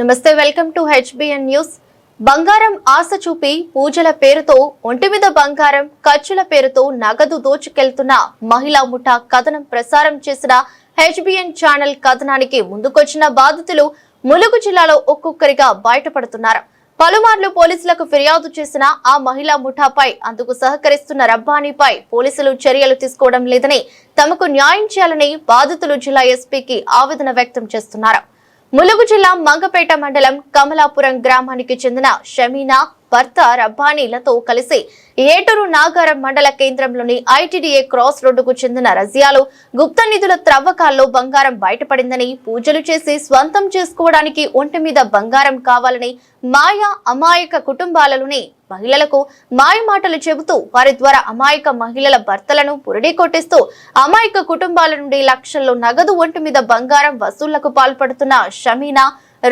నమస్తే welcome to HBN news. బంగారం ఆశ చూపి పూజల పేరుతో ఒంటి మీద బంగారం ఖర్చుల పేరుతో నగదు దోచుకెళ్తున్న మహిళా ముఠా కథనం ప్రసారం చేసిన హెచ్బిఎన్ ఛానల్ కథనానికి ముందుకొచ్చిన బాధితులు ములుగు జిల్లాలో ఒక్కొక్కరిగా బయటపడుతున్నారు. పలుమార్లు పోలీసులకు ఫిర్యాదు చేసిన ఆ మహిళా ముఠాపై అందుకు సహకరిస్తున్న రబ్బానీపై పోలీసులు చర్యలు తీసుకోవడం లేదని, తమకు న్యాయం చేయాలని బాధితులు జిల్లా ఎస్పీకి ఆవేదన వ్యక్తం చేస్తున్నారు. ములుగు జిల్లా మంగపేట మండలం కమలాపురం గ్రామానికి చెందిన షమీనా భర్త రబ్బానీలతో కలిసి ఏటూరు నాగారం మండల కేంద్రంలోని ఐటీడీఏ క్రాస్ రోడ్డుకు చెందిన రజియాలో గుప్త నిధుల త్రవ్వకాల్లో బంగారం బయటపడిందని, పూజలు చేసి స్వంతం చేసుకోవడానికి ఒంటి మీద బంగారం కావాలని మాయా అమాయక కుటుంబాలలోని మహిళలకు మాయ మాటలు చెబుతూ వారి ద్వారా అమాయక మహిళల భర్తలను పురిడి కొట్టిస్తూ అమాయక కుటుంబాల నుండి లక్షల్లో నగదు ఒంటి మీద బంగారం వసూళ్లకు పాల్పడుతున్న షమీనా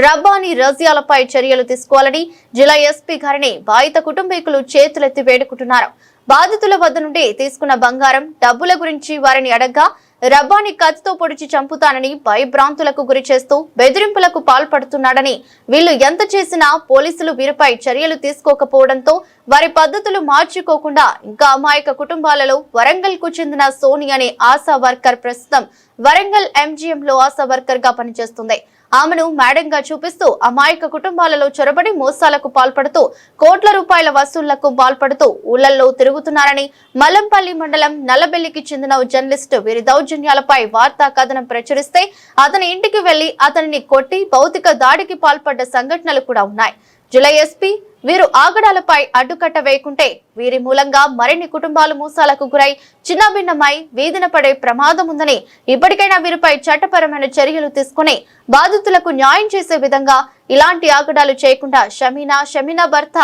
రబ్బానీ రజియాలపై చర్యలు తీసుకోవాలని జిల్లా ఎస్పీ గారిని బాధిత కుటుంబీకులు చేతులెత్తి వేడుకుంటున్నారు. బాధితుల వద్ద నుండి తీసుకున్న బంగారం డబ్బుల గురించి వారిని అడగ్గా రబ్బానీ కత్తితో పొడిచి చంపుతానని భయభ్రాంతులకు గురి చేస్తూ బెదిరింపులకు పాల్పడుతున్నాడని, వీళ్లు ఎంత చేసినా పోలీసులు వీరిపై చర్యలు తీసుకోకపోవడంతో వారి పద్ధతులు మార్చుకోకుండా ఇంకా అమాయక కుటుంబాలలో వరంగల్ కు చెందిన సోని అనే ఆశా వర్కర్ ప్రస్తుతం వరంగల్ ఎంజీఎం లో ఆశా వర్కర్ గా పనిచేస్తుంది. ఆమెను మేడంగా చూపిస్తూ అమాయక కుటుంబాలలో చొరబడి మోసాలకు పాల్పడుతూ కోట్ల రూపాయల వసూళ్లకు పాల్పడుతూ ఊళ్లలో తిరుగుతున్నారని, మల్లంపల్లి మండలం నల్లబెల్లికి చెందిన జర్నలిస్టు వీరి దౌర్జన్యాలపై వార్తా కథనం ప్రచురిస్తే అతని ఇంటికి వెళ్లి అతనిని కొట్టి భౌతిక దాడికి పాల్పడ్డ సంఘటనలు కూడా ఉన్నాయి. జిల్లా ఎస్పీ వీరు ఆగడాలపై అడ్డుకట్ట వేయకుంటే వీరి మూలంగా మరిన్ని కుటుంబాలు మోసాలకు గురై చిన్నభిన్నమై వీధిన పడే ప్రమాదం ఉందని, ఇప్పటికైనా వీరిపై చట్టపరమైన చర్యలు తీసుకుని బాధితులకు న్యాయం చేసే విధంగా ఇలాంటి ఆగడాలు చేయకుండా షమీనా భర్త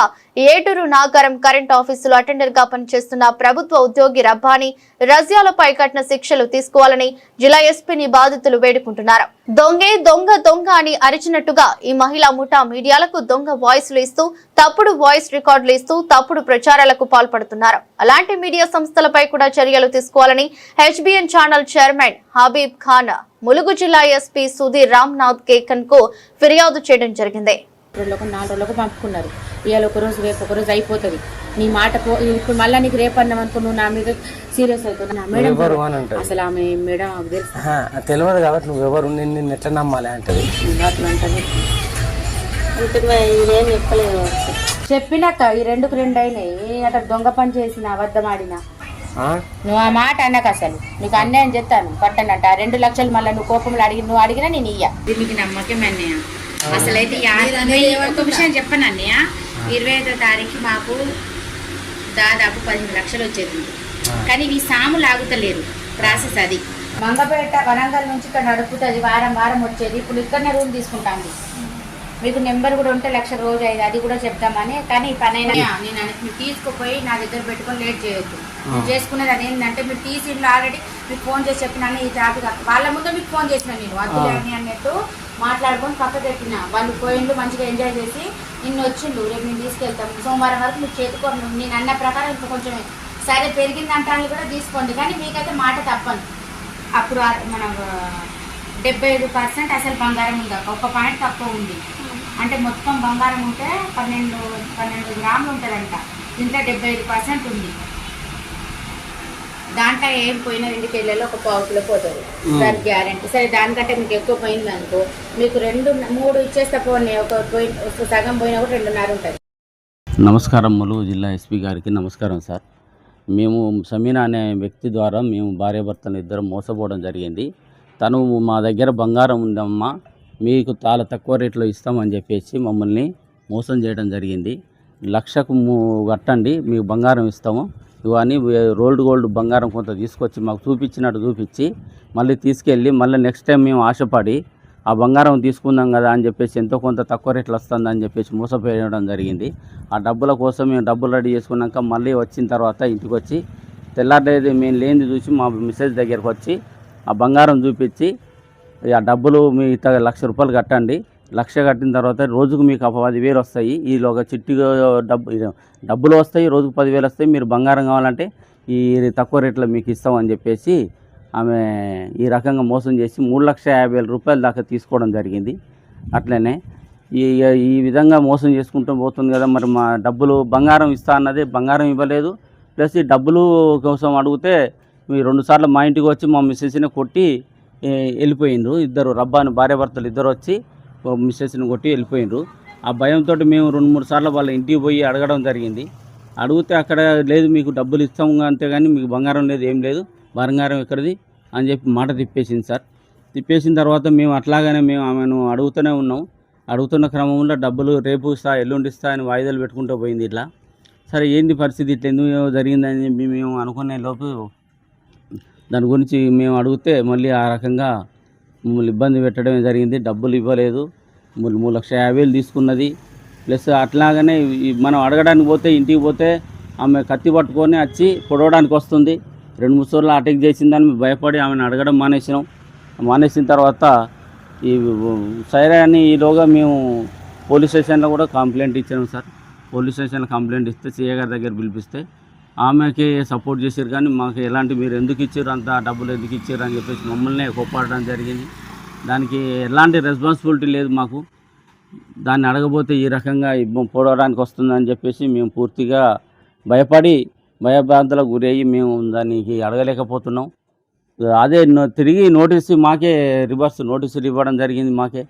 ఏటూరు నాగారం కరెంట్ ఆఫీసులో అటెండర్ గా పనిచేస్తున్న ప్రభుత్వ ఉద్యోగి రబ్బానీ రజియాలపై కఠిన శిక్షలు తీసుకోవాలని జిల్లా ఎస్పీని బాధితులు వేడుకుంటున్నారు. దొంగే దొంగ దొంగ అని అరిచినట్టుగా ఈ మహిళా ముఠా మీడియాలకు దొంగ వాయిస్లు ఇస్తూ తప్పుడు వాయిస్ రికార్డులు ఇస్తూ తప్పుడు ప్రచారాలకు పాల్పడుతున్నారు. అలాంటి మీడియా సంస్థలపై కూడా చర్యలు తీసుకోవాలని HBN channel chairman Habib Khan Mulugu జిల్లా ఎస్పీ సుధీర్ రామ్నాథ్ కేకన్ కు ఫిర్యాదు చేయడం జరిగింది. 4 రోజులకు పంపుకున్నారు. ఇవాళ ఒక రోజు రేపు ఒక రోజు అయిపోతుంది. నీ మాట ఇప్పుడు మళ్ళీ నీకు రేపు అన్నాం అనుకో, నువ్వు నా మీద సీరియస్ అవుతున్నావు. మేడం అసలు ఆమె మేడం తెలియదు కాబట్టి నువ్వు ఎవరు నిన్ను ఎట్లా నమ్మాలి అంటే అట్లా అంటది. చెప్పినాక ఈ 2కు 2 అయినాయి. అట్లా దొంగ పని చేసిన అబద్ధం ఆడినా నువ్వు ఆ మాట అన్నాక అసలు నీకు అన్యాయం చెప్తాను పట్టనట్ట. 2 లక్షలు మళ్ళీ నువ్వు కోపంలో నువ్వు అడిగినా నేను ఇయ్య. దీనికి నమ్మకం అన్నయ్య. అసలు అయితే ఒక విషయం చెప్పను అన్నయ్య, 25వ తారీఖు మాకు దాదాపు 15 లక్షలు వచ్చేది. కానీ ఈ సాములు ఆగుతలేరు ప్రాసెస్. అది మంగపేట వరంగల్ నుంచి ఇక్కడ నడుపుతుంది. వారం వారం వచ్చేది. ఇప్పుడు ఇక్కడనే రూమ్ తీసుకుంటాంది. మీకు నెంబర్ కూడా ఉంటే 1 లక్ష రోజు అయ్యేది. అది కూడా చెప్తామని. కానీ ఈ పని అయినా నేను మీరు తీసుకుపోయి నా దగ్గర పెట్టుకొని లేట్ చేయొద్దు. నేను చేసుకునేది అదేంటంటే మీరు టీసీలో ఆల్రెడీ మీకు ఫోన్ చేసి చెప్పినాను ఈ టాపిక్. వాళ్ళ ముందు మీకు ఫోన్ చేసిన నేను అద్దులేని అన్నట్టు మాట్లాడుకొని పక్కకు పెట్టిన. వాళ్ళు పోయిండు మంచిగా ఎంజాయ్ చేసి నిన్ను వచ్చిండు. రేపు నేను తీసుకెళ్తాం సోమవారం వరకు మీకు చేతుకోండి. నేను అన్న ప్రకారం ఇంకా కొంచెం సరే పెరిగిందంటాన్ని కూడా తీసుకోండి. కానీ మీకైతే మాట తప్పను. అప్పుడు మన 75% అసలు బంగారం ఉంది. 1 పాయింట్ తక్కువ ఉంది. అంటే మొత్తం బంగారం ఉంటే 12 గ్రాములు ఉంటుందంట. దీంట్లో 75% ఉంది. దాంట్లో ఏం పోయినా 2 కేళ్ళలో 1 పావు కిలో పోతుంది. దాని గ్యారెంటీ. సరే దానికంటే మీకు ఎక్కువ పోయింది అనుకో, మీకు 2-3 ఇచ్చేస్తే పోనీ. ఒక సగం పోయినా కూడా 2.5 ఉంటుంది. నమస్కారం. ములుగు జిల్లా ఎస్పీ గారికి నమస్కారం సార్. మేము షమీనా అనే వ్యక్తి ద్వారా మేము భార్యాభర్తలు ఇద్దరం మోసపోవడం జరిగింది. తను మా దగ్గర బంగారం ఉందమ్మా, మీకు చాలా తక్కువ రేట్లో ఇస్తామని చెప్పేసి మమ్మల్ని మోసం చేయడం జరిగింది. 1 లక్షకు కట్టండి మీకు బంగారం ఇస్తాము ఇవన్నీ రోల్డ్ గోల్డ్ బంగారం కొంత తీసుకొచ్చి మాకు చూపించినట్టు చూపించి మళ్ళీ తీసుకెళ్ళి మళ్ళీ నెక్స్ట్ టైం మేము ఆశపడి ఆ బంగారం తీసుకుందాం కదా అని చెప్పేసి ఎంతో కొంత తక్కువ రేట్లు వస్తుందని చెప్పేసి మోసపోయడం జరిగింది. ఆ డబ్బుల కోసం మేము డబ్బులు రెడీ చేసుకున్నాక మళ్ళీ వచ్చిన తర్వాత ఇంటికి వచ్చి తెల్లారేది మేము లేనిది చూసి మా మిస్సెస్ దగ్గరకు వచ్చి ఆ బంగారం చూపించి ఆ డబ్బులు మీకు 1 లక్ష రూపాయలు కట్టండి. 1 లక్ష కట్టిన తర్వాత రోజుకు మీకు 10,000 వస్తాయి. ఈలోగా చిట్టిగా డబ్బులు వస్తాయి. రోజుకు 10,000 వస్తాయి. మీరు బంగారం కావాలంటే ఈ తక్కువ రేట్లో మీకు ఇస్తామని చెప్పేసి ఆమె ఈ రకంగా మోసం చేసి 3,50,000 రూపాయల దాకా తీసుకోవడం జరిగింది. అట్లనే ఈ ఈ విధంగా మోసం చేసుకుంటూ పోతుంది కదా. మరి మా డబ్బులు బంగారం ఇస్తా అన్నది బంగారం ఇవ్వలేదు. ప్లస్ ఈ డబ్బులు కోసం అడిగితే మీ 2 సార్లు మా ఇంటికి వచ్చి మా మిస్సెస్ని కొట్టి వెళ్ళిపోయిండ్రు. ఇద్దరు రబ్బాని భార్యాభర్తలు ఇద్దరు వచ్చి మిస్సెస్ని కొట్టి వెళ్ళిపోయిండ్రు. ఆ భయంతో మేము 2-3 సార్లు వాళ్ళ ఇంటికి పోయి అడగడం జరిగింది. అడిగితే అక్కడ లేదు మీకు డబ్బులు ఇస్తాము అంతేగాని మీకు బంగారం లేదు, ఏం లేదు, బంగారం ఎక్కడిది అని చెప్పి మాట తిప్పేసింది సార్. తిప్పేసిన తర్వాత మేము అట్లాగానే మేము ఆమెను అడుగుతూనే ఉన్నాం. అడుగుతున్న క్రమంలో డబ్బులు రేపు ఇస్తా ఎల్లుండి ఇస్తా అని వాయిదాలు పెట్టుకుంటూ పోయింది. ఇట్లా సరే ఏంది పరిస్థితి ఇట్లా ఎందుకు జరిగిందని చెప్పి మేము అనుకునే లోపు దాని గురించి మేము అడిగితే మళ్ళీ ఆ రకంగా మమ్మల్ని ఇబ్బంది పెట్టడమే జరిగింది. డబ్బులు ఇవ్వలేదు, 3,50,000 తీసుకున్నది. ప్లస్ అట్లాగనే మనం అడగడానికి పోతే ఇంటికి పోతే ఆమె కత్తి పట్టుకొని వచ్చి పొడవడానికి వస్తుంది. 2-3 సార్లు అటాక్ చేసిందని భయపడి ఆమెను అడగడం మానేసిన తర్వాత ఈ సైరా అని ఈలోగా మేము పోలీస్ స్టేషన్లో కూడా కంప్లైంట్ ఇచ్చాము సార్. పోలీస్ స్టేషన్లో కంప్లైంట్ ఇస్తే సీఏ గారి దగ్గర పిలిపిస్తే ఆమెకి సపోర్ట్ చేశారు. కానీ మాకు ఎలాంటి మీరు ఎందుకు ఇచ్చారు అంత డబ్బులు ఎందుకు ఇచ్చారు అని చెప్పేసి మమ్మల్ని కోప్పడడం జరిగింది. దానికి ఎలాంటి రెస్పాన్సిబిలిటీ లేదు మాకు. దాన్ని అడగబోతే ఈ రకంగా పోవడానికి వస్తుందని చెప్పేసి మేము పూర్తిగా భయభ్రాంతులకు గురయ్యి మేము దానికి అడగలేకపోతున్నాం. అదే తిరిగి నోటీసు మాకే రివర్స్ నోటీసులు ఇవ్వడం జరిగింది. మాకే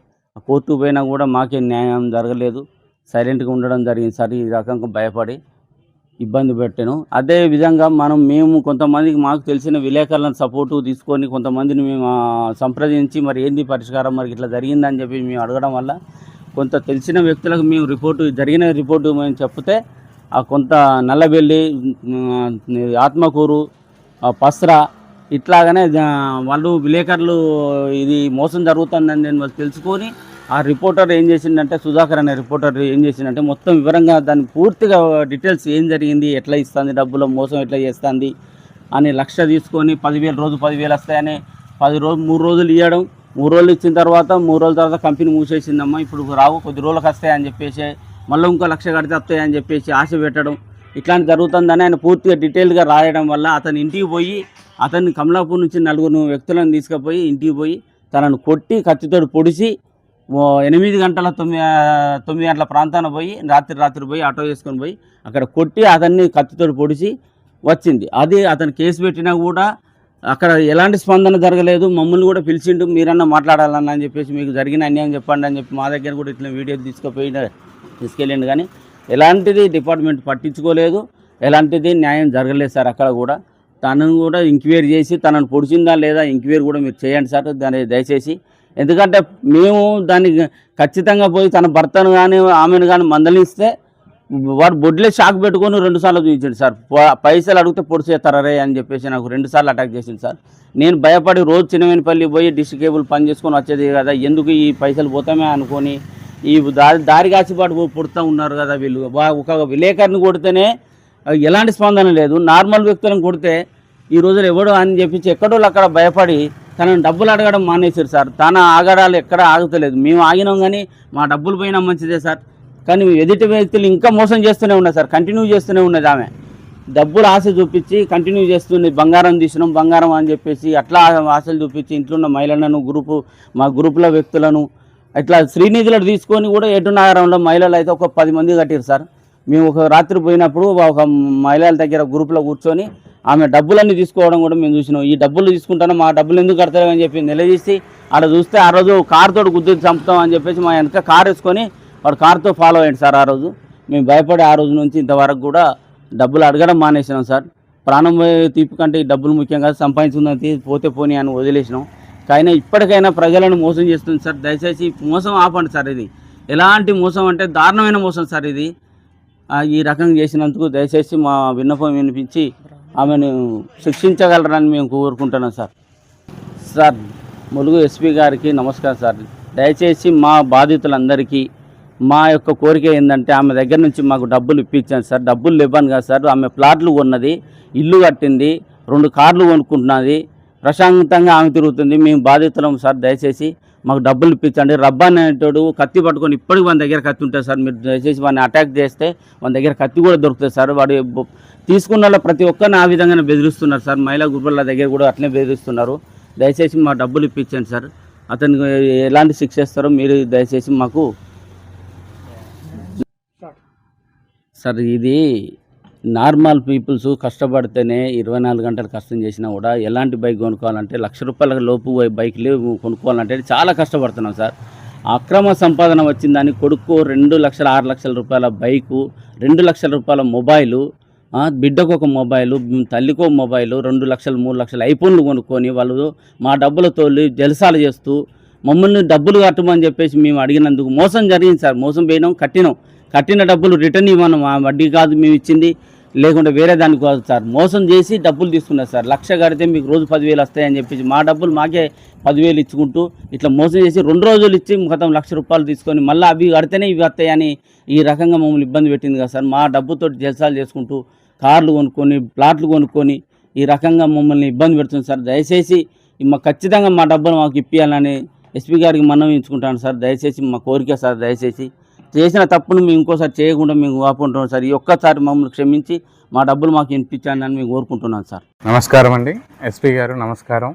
కోర్టు పోయినా కూడా మాకే న్యాయం జరగలేదు. సైలెంట్గా ఉండడం జరిగింది సార్. ఈ రకంగా భయపడి ఇబ్బంది పెట్టాను. అదే విధంగా మేము కొంతమందికి మాకు తెలిసిన విలేకరులను సపోర్టు తీసుకొని కొంతమందిని మేము సంప్రదించి మరి ఏంది పరిష్కారం మరి ఇట్లా జరిగిందని చెప్పి మేము అడగడం వల్ల కొంత తెలిసిన వ్యక్తులకు మేము జరిగిన రిపోర్టు మేము చెప్తే కొంత నల్లబెల్లి, ఆత్మకూరు, పస్రా ఇట్లాగనే వాళ్ళు విలేకరులు ఇది మోసం జరుగుతుందని నేను తెలుసుకొని ఆ రిపోర్టర్ ఏం చేసిందంటే సుధాకర్ అనే రిపోర్టర్ ఏం చేసిందంటే మొత్తం వివరంగా దాన్ని పూర్తిగా డీటెయిల్స్ ఏం జరిగింది, ఎట్లా ఇస్తుంది డబ్బులు, మోసం ఎట్లా చేస్తుంది అని 1,00,000 తీసుకొని 10,000 రోజు 10,000 వస్తాయని 3 రోజులు ఇవ్వడం. 3 రోజులు ఇచ్చిన తర్వాత 3 రోజుల తర్వాత కంపెనీ మూసేసిందమ్మా, ఇప్పుడు రావు కొద్ది రోజులకు వస్తాయని చెప్పేసి మళ్ళీ ఇంకో 1,00,000 కడితే వస్తాయని చెప్పేసి ఆశ పెట్టడం ఇట్లాంటి జరుగుతుందని ఆయన పూర్తిగా డీటెయిల్గా రాయడం వల్ల అతను ఇంటికి పోయి అతన్ని కమలాపూర్ నుంచి 4 వ్యక్తులను తీసుకుపోయి ఇంటికి పోయి తనను కొట్టి కత్తితో పొడిచి 8 గంటల 9 గంటల ప్రాంతాన పోయి రాత్రి పోయి ఆటో వేసుకొని పోయి అక్కడ కొట్టి అతన్ని కత్తితో పొడిచి వచ్చింది. అది అతను కేసు పెట్టినా కూడా అక్కడ ఎలాంటి స్పందన జరగలేదు. మమ్మల్ని కూడా పిలిచిండు, మీరన్నా మాట్లాడాలన్నా అని చెప్పేసి మీకు జరిగిన అన్యాయం చెప్పండి అని చెప్పి మా దగ్గర కూడా ఇట్లా వీడియో తీసుకెళ్ళండి. కానీ ఎలాంటిది డిపార్ట్మెంట్ పట్టించుకోలేదు, ఎలాంటిది న్యాయం జరగలేదు సార్. అక్కడ కూడా తనను కూడా ఎంక్వైరీ చేసి తనను పొడిచిందా లేదా ఎంక్వైరీ కూడా మీరు చేయండి సార్ దాన్ని దయచేసి. ఎందుకంటే మేము దాన్ని ఖచ్చితంగా పోయి తన భర్తను కానీ ఆమెను కానీ మందలిస్తే వాడు బొడ్లే షాక్ పెట్టుకొని 2 సార్లు చూపించాడు సార్. పైసలు అడిగితే పొడిచేస్తారే అని చెప్పేసి నాకు 2 సార్లు అటాక్ చేసింది సార్. నేను భయపడి రోజు చిన్నవేనిపల్లి పోయి డిష్ కేబుల్ పని చేసుకొని వచ్చేది కదా, ఎందుకు ఈ పైసలు పోతామే అనుకొని ఈ దారి కాసిపాటు పుడుతూ ఉన్నారు కదా వీళ్ళు. ఒక విలేకరిని కొడితేనే ఎలాంటి స్పందన లేదు, నార్మల్ వ్యక్తులను కొడితే ఈ రోజులు ఎవడో అని చెప్పించి ఎక్కడో అక్కడ భయపడి తనను డబ్బులు అడగడం మానేశారు సార్. తన ఆగడాలు ఎక్కడ ఆగుతలేదు. మేము ఆగినాం కానీ మా డబ్బులు పోయినా మంచిదే సార్. కానీ ఎదుటి వ్యక్తులు ఇంకా మోసం చేస్తూనే ఉన్నారు సార్, కంటిన్యూ చేస్తూనే ఉన్నది. ఆమె డబ్బులు ఆశ చూపించి కంటిన్యూ చేస్తుంది. బంగారం తీసినాం బంగారం అని చెప్పేసి అట్లా ఆశలు చూపించి ఇంట్లో ఉన్న మహిళలను మా గ్రూపుల వ్యక్తులను ఇట్లా శ్రీనిధులను తీసుకొని కూడా ఎటునగరంలో మహిళలు అయితే ఒక 10 మంది కట్టారు సార్. మేము ఒక రాత్రి పోయినప్పుడు ఒక మహిళల దగ్గర గ్రూపులో కూర్చొని ఆమె డబ్బులన్నీ తీసుకోవడం కూడా మేము చూసినాం. ఈ డబ్బులు తీసుకుంటాను, మా డబ్బులు ఎందుకు కడతారు అని చెప్పి నిలదీసి ఆడ చూస్తే ఆ రోజు కారుతో గుద్దు చంపుతాం అని చెప్పేసి మా వెనక కారు వేసుకొని వాడు కారుతో ఫాలో అయ్యాడు సార్. ఆ రోజు మేము భయపడి ఆ రోజు నుంచి ఇంతవరకు కూడా డబ్బులు అడగడం మానేసినాం సార్. ప్రాణం తీపి కంటే ఈ డబ్బులు ముఖ్యంగా సంపాదించుకుందని పోతే పోనీ అని వదిలేసినాం. కానీ ఇప్పటికైనా ప్రజలను మోసం చేస్తుంది సార్. దయచేసి మోసం ఆపండి సార్. ఇది ఎలాంటి మోసం అంటే దారుణమైన మోసం సార్. ఇది ఈ రకంగా చేసినందుకు దయచేసి మా విన్నపం వినిపించి ఆమెను శిక్షించగలరని మేము కోరుకుంటున్నాం సార్. సార్ ములుగు ఎస్పీ గారికి నమస్కారం సార్. దయచేసి మా బాధితులందరికీ మా యొక్క కోరిక ఏంటంటే ఆమె దగ్గర నుంచి మాకు డబ్బులు ఇప్పించాను సార్. డబ్బులు ఇవ్వను కదా సార్. ఆమె ప్లాట్లు కొన్నది, ఇల్లు కట్టింది, 2 కార్లు కొనుక్కుంటున్నది, ప్రశాంతంగా ఆమె తిరుగుతుంది. మేము బాధితులం సార్. దయచేసి మాకు డబ్బులు ఇప్పించండి. రబ్బా అనేటోడు కత్తి పట్టుకొని ఇప్పటికి మన దగ్గర కత్తి ఉంటుంది సార్. మీరు దయచేసి వాడిని అటాక్ చేస్తే మన దగ్గర కత్తి కూడా దొరుకుతుంది సార్. వాడు తీసుకున్న ప్రతి ఒక్కరిని ఆ విధంగానే బెదిరిస్తున్నారు సార్. మహిళా గ్రూపుల దగ్గర కూడా అట్లనే బెదిరిస్తున్నారు. దయచేసి మా డబ్బులు ఇప్పించండి సార్. అతనికి ఎలాంటి శిక్ష ఇస్తారో మీరు దయచేసి మాకు సార్ ఇది నార్మల్ పీపుల్స్ కష్టపడితేనే 24 గంటలు కష్టం చేసినా కూడా ఎలాంటి బైక్ కొనుక్కోవాలంటే ₹1,00,000 లోపు బైక్లు కొనుక్కోవాలంటే చాలా కష్టపడుతున్నాం సార్. అక్రమ సంపాదన వచ్చిందని కొడుకు 2,00,000 6,00,000 బైకు, ₹2,00,000 మొబైలు, బిడ్డకు ఒక మొబైలు, తల్లికో మొబైలు, 2,00,000 3,00,000 ఐఫోన్లు కొనుక్కొని వాళ్ళు మా డబ్బులతో జలసాలు చేస్తూ మమ్మల్ని డబ్బులు కట్టమని చెప్పేసి మేము అడిగినందుకు మోసం జరిగింది సార్. మోసం పోయినాం, కట్టిన డబ్బులు రిటర్న్ ఇవ్వను, మా వడ్డీ కాదు మేము ఇచ్చింది, లేకుంటే వేరే దానికి కాదు సార్. మోసం చేసి డబ్బులు తీసుకున్నారు సార్. 1,00,000 కడితే మీకు రోజు 10,000 వస్తాయని చెప్పేసి మా డబ్బులు మాకే 10,000 ఇచ్చుకుంటూ ఇట్లా మోసం చేసి 2 రోజులు ఇచ్చి మొత్తం ₹1,00,000 తీసుకొని మళ్ళీ అవి కడితేనే ఇవి వస్తాయని ఈ రకంగా మమ్మల్ని ఇబ్బంది పెట్టింది కదా సార్. మా డబ్బుతో జల్సాలు చేసుకుంటూ కార్లు కొనుక్కొని ప్లాట్లు కొనుక్కొని ఈ రకంగా మమ్మల్ని ఇబ్బంది పెడుతుంది సార్. దయచేసి ఖచ్చితంగా మా డబ్బులు మాకు ఇప్పించాలని ఎస్పీ గారికి మనవించుకుంటాను సార్. దయచేసి మా కోరిక సార్. దయచేసి చేసిన తప్పును మేము ఇంకోసారి చేయకుండా మేము ఆపుకుంటున్నాం సార్. ఈ ఒక్కసారి మమ్మల్ని క్షమించి మా డబ్బులు మాకు ఇప్పించాలని మేము కోరుకుంటున్నాను సార్. నమస్కారం అండి, ఎస్పీ గారు నమస్కారం.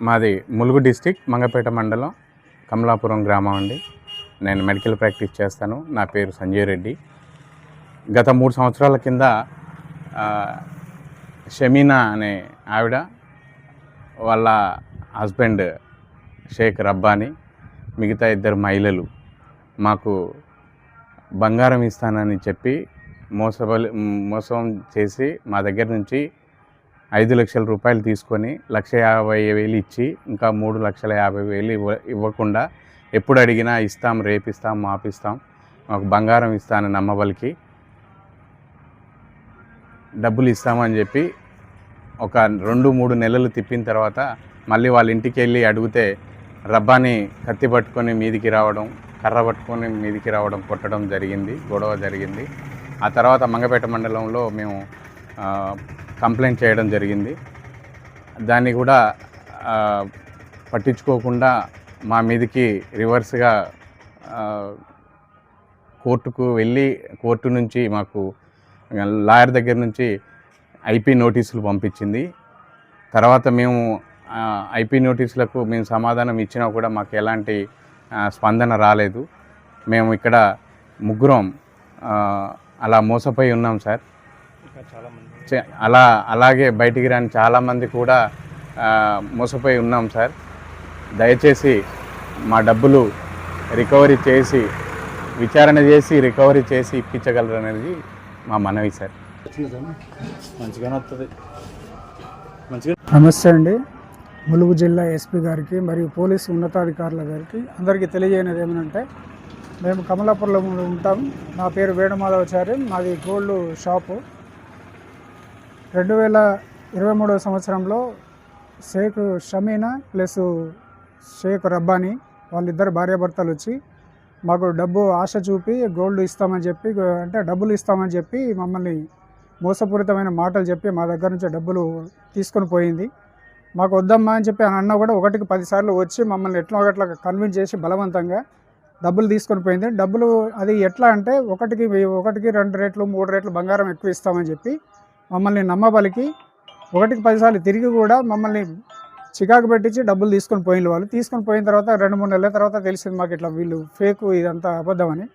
మాది ములుగు డిస్టిక్ మంగపేట మండలం కమలాపురం గ్రామం అండి. నేను మెడికల్ ప్రాక్టీస్ చేస్తాను. నా పేరు సంజయ్ రెడ్డి. గత 3 సంవత్సరాల కింద షమీనా అనే ఆవిడ వాళ్ళ హస్బెండ్ షేక్ రబ్బానీ, మిగతా 2 మహిళలు మాకు బంగారం ఇస్తానని చెప్పి మోసం చేసి మా దగ్గర నుంచి ₹5,00,000 తీసుకొని ₹1,50,000 ఇచ్చి ఇంకా ₹3,50,000 ఇవ్వకుండా ఎప్పుడు అడిగినా ఇస్తాం, రేపిస్తాం, మాపిస్తాం, మాకు బంగారం ఇస్తానని నమ్మబలికి డబ్బులు ఇస్తామని చెప్పి ఒక 2-3 నెలలు తిప్పిన తర్వాత మళ్ళీ వాళ్ళ ఇంటికి వెళ్ళి అడిగితే రబ్బాని కత్తి పట్టుకొని మీదికి రావడం, కర్ర పట్టుకొని మీదికి రావడం, కొట్టడం జరిగింది, గొడవ జరిగింది. ఆ తర్వాత మంగపేట మండలంలో మేము కంప్లైంట్ చేయడం జరిగింది. దాన్ని కూడా పట్టించుకోకుండా మా మీదికి రివర్స్గా కోర్టుకు వెళ్ళి కోర్టు నుంచి మాకు లాయర్ దగ్గర నుంచి ఐపీ నోటీసులు పంపించింది. తర్వాత మేము ఐపీ నోటీసులకు మేము సమాధానం ఇచ్చినా కూడా మాకు ఎలాంటి స్పందన రాలేదు. మేము ఇక్కడ ముగ్గురం అలా మోసపోయి ఉన్నాం సార్. అలాగే బయటికి రాని చాలామంది కూడా మోసపోయి ఉన్నాం సార్. దయచేసి మా డబ్బులు రికవరీ చేసి విచారణ చేసి రికవరీ చేసి ఇప్పించగలరు అనేది మా మనవి సార్. నమస్తే అండి. ములుగు జిల్లా ఎస్పీ గారికి మరియు పోలీసు ఉన్నతాధికారుల గారికి అందరికీ తెలియజేయనిది ఏమనంటే, మేము కమలాపురంలో ఉంటాం. నా పేరు వేణుమాధవచారి. మాది గోల్డ్ షాపు. 2023 సంవత్సరంలో షేక్ షమీనా ప్లస్ షేక్ రబ్బానీ వాళ్ళిద్దరు భార్యాభర్తలు వచ్చి మాకు ఆశ చూపి గోల్డ్ ఇస్తామని చెప్పి, అంటే డబ్బులు ఇస్తామని చెప్పి మమ్మల్ని మోసపూరితమైన మాటలు చెప్పి మా దగ్గర నుంచి డబ్బులు తీసుకొని పోయింది. మాకు వద్దమ్మా అని చెప్పి అని అన్నా కూడా 1కి 10 సార్లు వచ్చి మమ్మల్ని ఎట్లా కన్విన్స్ చేసి బలవంతంగా డబ్బులు తీసుకొని పోయింది. డబ్బులు అది ఎట్లా అంటే 1కి 2 రేట్లు 3 రేట్లు బంగారం ఎక్కువ ఇస్తామని చెప్పి మమ్మల్ని నమ్మబలికి 1కి 10 సార్లు తిరిగి కూడా మమ్మల్ని చికాకు పెట్టించి డబ్బులు తీసుకొని పోయిన వాళ్ళు. తీసుకొని పోయిన తర్వాత 2-3 నెలల తర్వాత తెలిసింది మాకు ఇట్లా వీళ్ళు ఫేక్, ఇదంతా అబద్ధమని.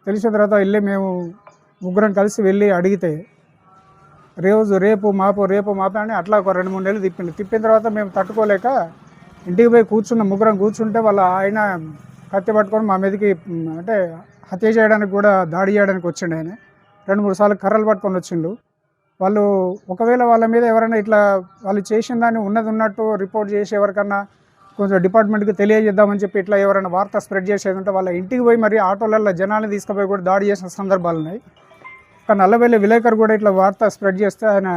తెలిసిన తర్వాత వెళ్ళి మేము ముగ్గురం కలిసి వెళ్ళి అడిగితే రేపు మాపు అని అట్లా ఒక 2-3 నెలలు తిప్పిన తర్వాత మేము తట్టుకోలేక ఇంటికి పోయి ముగ్గురం కూర్చుంటే వాళ్ళ ఆయన కత్తి పట్టుకొని మా మీదకి అంటే హత్య చేయడానికి కూడా దాడి చేయడానికి వచ్చిండు. ఆయన 2-3 సార్లు కర్రలు పట్టుకొని వచ్చిండు. వాళ్ళు ఒకవేళ వాళ్ళ మీద ఎవరైనా ఇట్లా వాళ్ళు చేసిన దాన్ని ఉన్నట్టు రిపోర్ట్ చేసి ఎవరికన్నా కొంచెం డిపార్ట్మెంట్కి తెలియజేద్దామని చెప్పి ఇట్లా ఎవరైనా వార్త స్ప్రెడ్ చేసేది ఉంటే వాళ్ళ ఇంటికి పోయి మరి ఆటోలలో జనాన్ని తీసుకుపోయి కూడా దాడి చేసిన సందర్భాలు ఉన్నాయి. ఒక నల్లబెల్లి విలేకరు కూడా ఇట్లా వార్త స్ప్రెడ్ చేస్తే ఆయన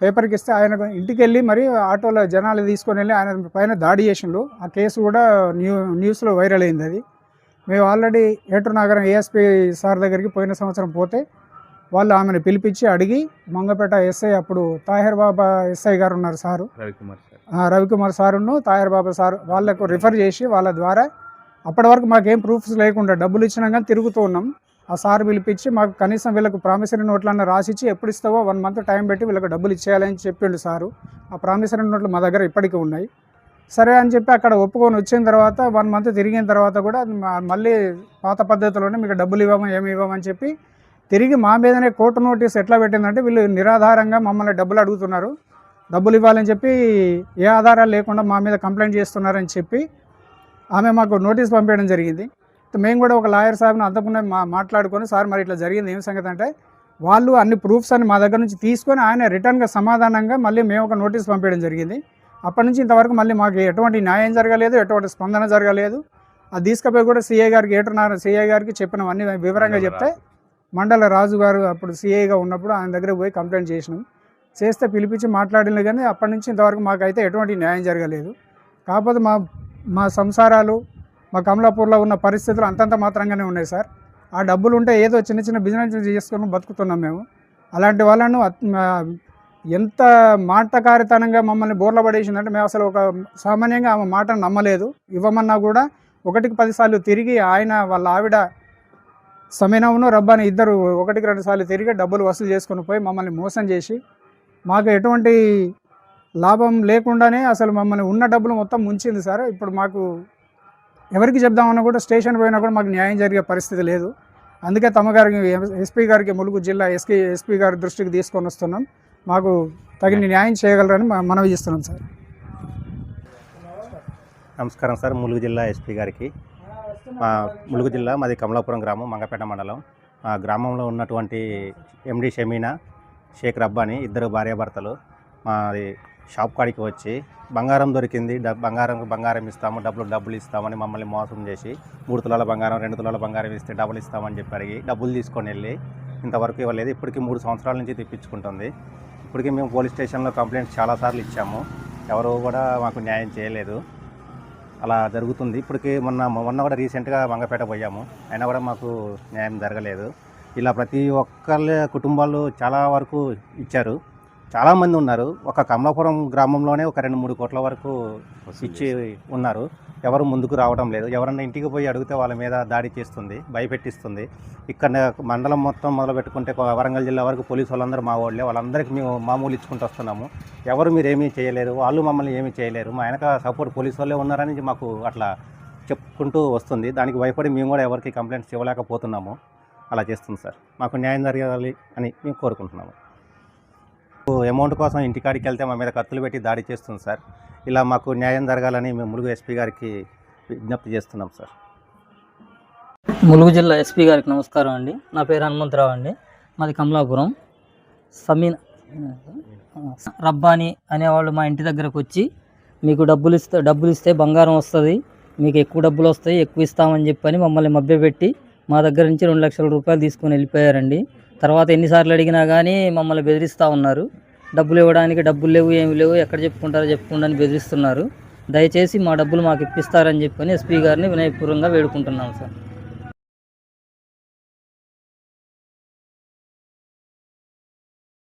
పేపర్కి ఇస్తే ఆయన ఇంటికి వెళ్ళి మరి ఆటోలో జనాలు తీసుకొని వెళ్ళి ఆయన పైన దాడి చేసిండు. ఆ కేసు కూడా న్యూస్లో వైరల్ అయింది. అది మేము ఆల్రెడీ ఏటూరు నగరం ఏఎస్పీ సార్ దగ్గరికి పోయిన సంవత్సరం పోతే వాళ్ళు ఆమెను పిలిపించి అడిగి మంగపేట ఎస్ఐ అప్పుడు తాహిర్ బాబా ఎస్ఐ గారు ఉన్నారు సారు, రవికుమార్ సారును తాహిర్ బాబా సార్ వాళ్ళకు రిఫర్ చేసి వాళ్ళ ద్వారా అప్పటి వరకు మాకేం ప్రూఫ్స్ లేకుండా డబ్బులు ఇచ్చినా కానీ తిరుగుతూ ఉన్నాం. ఆ సార్ పిలిపించి మాకు కనీసం వీళ్ళకు ప్రామిసరీ నోట్లన్నా రాసిచ్చి ఎప్పుడు ఇస్తావో 1 మంత్ టైం పెట్టి వీళ్ళకి డబ్బులు ఇచ్చేయాలని చెప్పిండు సారు. ఆ ప్రామిసరీ నోట్లు మా దగ్గర ఇప్పటికీ ఉన్నాయి. సరే అని చెప్పి అక్కడ ఒప్పుకొని వచ్చిన తర్వాత 1 మంత్ తిరిగిన తర్వాత కూడా మళ్ళీ పాత పద్ధతిలోనే మీకు డబ్బులు ఇవ్వమని ఏమి ఇవ్వమని చెప్పి తిరిగి మా మీదనే కోర్టు నోటీస్ ఎట్లా పెట్టిందంటే వీళ్ళు నిరాధారంగా మమ్మల్ని డబ్బులు అడుగుతున్నారు, డబ్బులు ఇవ్వాలని చెప్పి ఏ ఆధారాలు లేకుండా మా మీద కంప్లైంట్ చేస్తున్నారని చెప్పి ఆమె మాకు నోటీస్ పంపించడం జరిగింది. మేము కూడా ఒక లాయర్ సాబ్ని అంతకుముందే మాట్లాడుకొని, సార్ మరి ఇట్లా జరిగింది ఏం సంగతి అంటే, వాళ్ళు అన్ని ప్రూఫ్స్ అన్ని మా దగ్గర నుంచి తీసుకొని ఆయన రిటర్న్గా సమాధానంగా మళ్ళీ మేము ఒక నోటీస్ పంపించడం జరిగింది. అప్పటి నుంచి ఇంతవరకు మళ్ళీ మాకు ఎటువంటి న్యాయం జరగలేదు, ఎటువంటి స్పందన జరగలేదు. అది తీసుకుపోయి కూడా సిఐ గారికి సిఐ గారికి చెప్పినవన్నీ వివరంగా చెప్తే మండల రాజు గారు అప్పుడు సిఐగా ఉన్నప్పుడు ఆయన దగ్గర పోయి కంప్లైంట్ చేస్తే పిలిపించి మాట్లాడిన కానీ అప్పటి నుంచి ఇంతవరకు మాకైతే ఎటువంటి న్యాయం జరగలేదు. కాకపోతే మా సంసారాలు మా కమలాపూర్లో ఉన్న పరిస్థితులు అంతంత మాత్రంగానే ఉన్నాయి సార్. ఆ డబ్బులు ఉంటే ఏదో చిన్న చిన్న బిజినెస్ చేసుకొని బతుకుతున్నాం మేము. అలాంటి వాళ్ళను ఎంత మాటకారితనంగా మమ్మల్ని బోర్ల పడేసిందంటే మేము అసలు ఒక సామాన్యంగా ఆమె మాటను నమ్మలేదు. ఇవ్వమన్నా కూడా 1కి 10 సార్లు తిరిగి ఆయన వాళ్ళ ఆవిడ సమీనాను రబ్బాని ఇద్దరు 1కి 2 సార్లు తిరిగి డబ్బులు వసూలు చేసుకొని పోయి మమ్మల్ని మోసం చేసి మాకు ఎటువంటి లాభం లేకుండానే అసలు మమ్మల్ని ఉన్న డబ్బులు మొత్తం ముంచింది సార్. ఇప్పుడు మాకు ఎవరికి చెప్దామన్నా కూడా స్టేషన్ పోయినా కూడా మాకు న్యాయం జరిగే పరిస్థితి లేదు. అందుకే తమ గారికి ఎస్పీ గారికి ములుగు జిల్లా ఎస్పీ గారి దృష్టికి తీసుకొని వస్తున్నాం. మాకు తగిన న్యాయం చేయగలరని మనవి చేస్తున్నాం సార్. నమస్కారం సార్. ములుగు జిల్లా ఎస్పీ గారికి, మా ములుగు జిల్లా మాది కమలాపురం గ్రామం, మంగపేట మండలం. మా గ్రామంలో ఉన్నటువంటి ఎండి షమీనా, షేక్ రబ్బాని ఇద్దరు భార్యాభర్తలు మాది షాప్ కాడికి వచ్చి బంగారం దొరికింది, బంగారం ఇస్తాము, డబ్బులు ఇస్తామని మమ్మల్ని మోసం చేసి 3 తులాల బంగారం 2 తులాల బంగారం ఇస్తే డబ్బులు ఇస్తామని చెప్పి అడిగి డబ్బులు తీసుకొని వెళ్ళి ఇంతవరకు ఇవ్వలేదు. ఇప్పటికీ 3 సంవత్సరాల నుంచి తెప్పించుకుంటుంది. ఇప్పటికీ మేము పోలీస్ స్టేషన్లో కంప్లైంట్స్ చాలాసార్లు ఇచ్చాము, ఎవరు కూడా మాకు న్యాయం చేయలేదు. అలా జరుగుతుంది. ఇప్పటికీ మొన్న కూడా రీసెంట్గా మంగపేట పోయాము, అయినా కూడా మాకు న్యాయం జరగలేదు. ఇలా ప్రతి ఒక్కరి కుటుంబాలు చాలా వరకు ఇచ్చారు, చాలామంది ఉన్నారు. ఒక కమలాపురం గ్రామంలోనే ఒక 2-3 కోట్ల వరకు ఇచ్చి ఉన్నారు. ఎవరు ముందుకు రావడం లేదు. ఎవరన్నా ఇంటికి పోయి అడిగితే వాళ్ళ మీద దాడి చేస్తుంది, భయపెట్టిస్తుంది. ఇక్కడ మండలం మొత్తం మొదలు పెట్టుకుంటే వరంగల్ జిల్లా వరకు పోలీసు వాళ్ళందరూ మా వాళ్ళే, వాళ్ళందరికీ మేము మామూలు ఇచ్చుకుంటూ వస్తున్నాము. ఎవరు మీరు ఏమీ చేయలేరు, వాళ్ళు మమ్మల్ని ఏమీ చేయలేరు, మా వెనక సపోర్ట్ పోలీసు వాళ్ళే ఉన్నారని మాకు అట్లా చెప్పుకుంటూ వస్తుంది. దానికి భయపడి మేము కూడా ఎవరికి కంప్లైంట్స్ ఇవ్వలేకపోతున్నాము. అలా చేస్తుంది సార్. మాకు న్యాయం జరగాలి అని మేము కోరుకుంటున్నాము. అమౌంట్ కోసం ఇంటికాడికి వెళ్తే మా మీద కత్తులు పెట్టి దాడి చేస్తుంది సార్. ఇలా మాకు న్యాయం జరగాలని మేము ములుగు ఎస్పీ గారికి విజ్ఞప్తి చేస్తున్నాం సార్. ములుగు జిల్లా ఎస్పీ గారికి నమస్కారం అండి. నా పేరు హనుమంతరావు అండి, మాది కమలాపురం. సమీనా రబ్బాని అనేవాళ్ళు మా ఇంటి దగ్గరకు వచ్చి మీకు డబ్బులు ఇస్తే బంగారం వస్తుంది, మీకు ఎక్కువ డబ్బులు వస్తాయి, ఎక్కువ ఇస్తామని చెప్పని మమ్మల్ని మభ్యపెట్టి మా దగ్గర నుంచి 2 లక్షల రూపాయలు తీసుకొని వెళ్ళిపోయారండి. తర్వాత ఎన్నిసార్లు అడిగినా కానీ మమ్మల్ని బెదిరిస్తూ ఉన్నారు. డబ్బులు ఇవ్వడానికి డబ్బులు లేవు, ఏమి లేవు, ఎక్కడ చెప్పుకుంటారో చెప్పుకోండి అని బెదిరిస్తున్నారు. దయచేసి మా డబ్బులు మాకు ఇప్పిస్తారని చెప్పని ఎస్పీ గారిని వినయపూర్వకంగా వేడుకుంటున్నాం సార్.